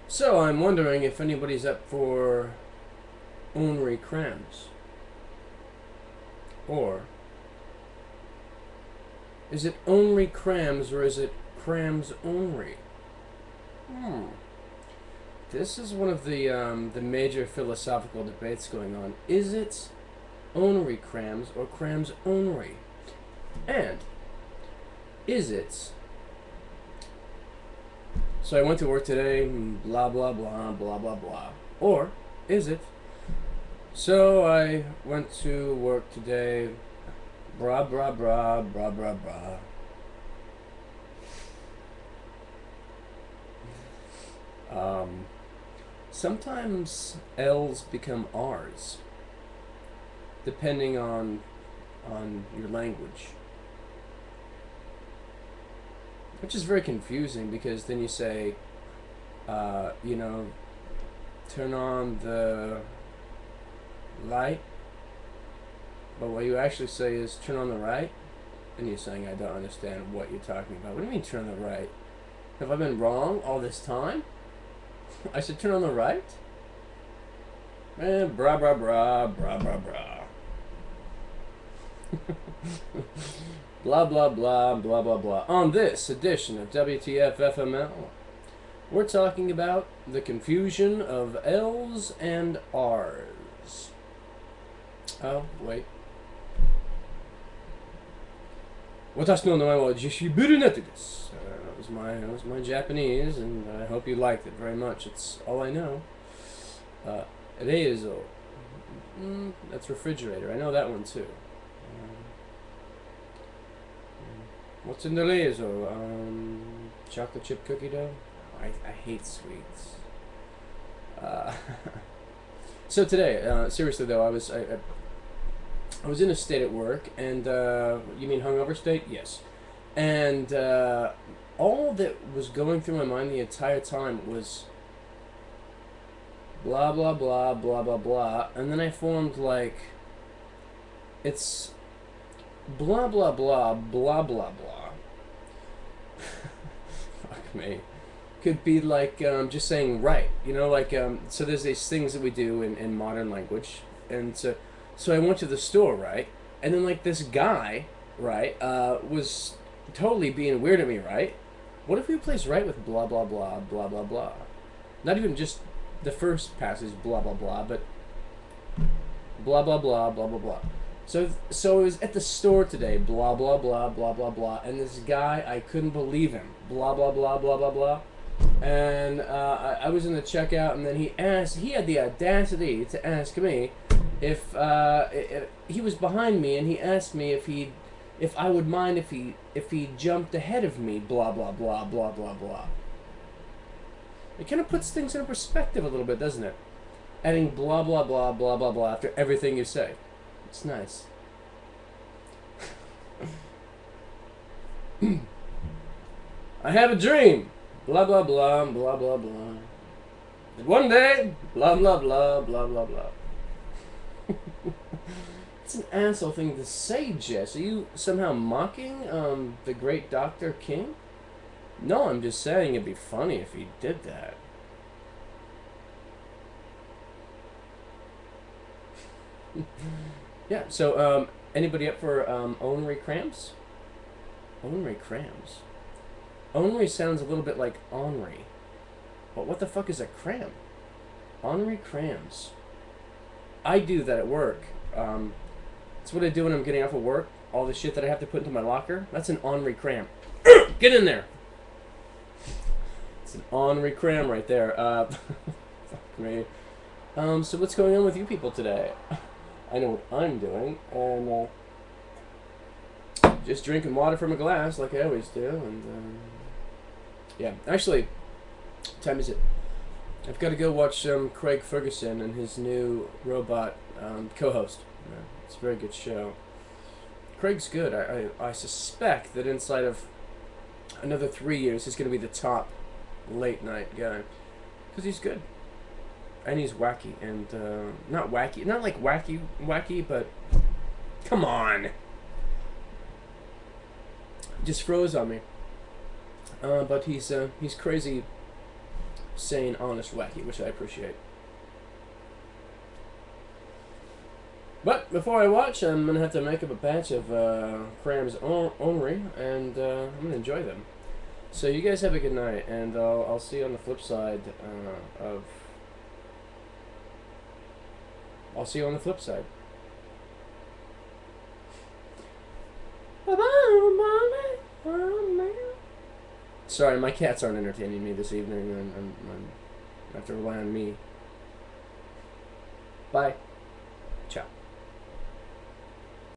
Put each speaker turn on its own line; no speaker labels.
So I'm wondering if anybody's up for onry crams. Or is it only crams or is it crams only? This is one of the major philosophical debates going on. Is it only crams or crams only? And is it... So I went to work today, blah blah blah, blah blah blah. Or is it... So I went to work today, blah blah blah, blah blah blah. Sometimes L's become R's, depending on your language, which is very confusing because then you say, turn on the light, but what you actually say is turn on the right, and you're saying I don't understand what you're talking about. What do you mean turn on the right? Have I been wrong all this time? I should turn on the right? And blah blah blah blah blah blah. Blah blah blah blah blah blah. On this edition of WTF FML, we're talking about the confusion of L's and R's. Oh, wait. 私の名前はジェシー・ブルネットです。That was my Japanese, and I hope you liked it very much. It's all I know. Reizo. That's refrigerator. I know that one too. What's in the reizo? Chocolate chip cookie dough? I hate sweets. So today, seriously though, I was in a state at work, and you mean hungover state? Yes. And all that was going through my mind the entire time was blah blah blah blah blah blah, and then I formed like it's blah blah blah blah blah blah. Fuck me. Could be like just saying right, like so there's these things that we do in modern language, and so I went to the store, right, and then like this guy, right, was totally being weird at me, right? What if we replace right with blah blah blah blah blah blah? Not even just the first passage blah blah blah, but blah blah blah blah blah blah. So it was at the store today, blah blah blah blah blah blah, and this guy, I couldn't believe him, blah blah blah blah blah blah, and I was in the checkout, and then he had the audacity to ask me if he was behind me, and he asked me if I would mind if he jumped ahead of me, blah blah blah blah blah blah. It kind of puts things in perspective a little bit, doesn't it? Adding blah blah blah blah blah blah after everything you say. It's nice. I have a dream. Blah blah blah blah blah blah. And one day, blah blah blah blah blah blah. It's an asshole thing to say, Jess. Are you somehow mocking the great Dr. King? No, I'm just saying it'd be funny if he did that. Yeah, so anybody up for onry crams? Onry crams? Onry sounds a little bit like onry. But what the fuck is a cram? Onry crams. I do that at work. That's what I do when I'm getting off of work. All the shit that I have to put into my locker. That's an onry cram. Get in there! It's an onry cram right there. Fuck me. So what's going on with you people today? I know what I'm doing, and just drinking water from a glass like I always do, and yeah. Actually, what time is it? I've got to go watch Craig Ferguson and his new robot co-host. It's a very good show. Craig's good. I suspect that inside of another 3 years, he's going to be the top late night guy, because he's good. And he's wacky, and not wacky, not like wacky, but come on, just froze on me. But he's crazy sane, honest, wacky, which I appreciate. But before I watch, I'm gonna have to make up a batch of crams onry, and I'm gonna enjoy them. So you guys have a good night, and I'll see you on the flip side of. I'll see you on the flip side. Sorry, my cats aren't entertaining me this evening, and I have to rely on me. Bye.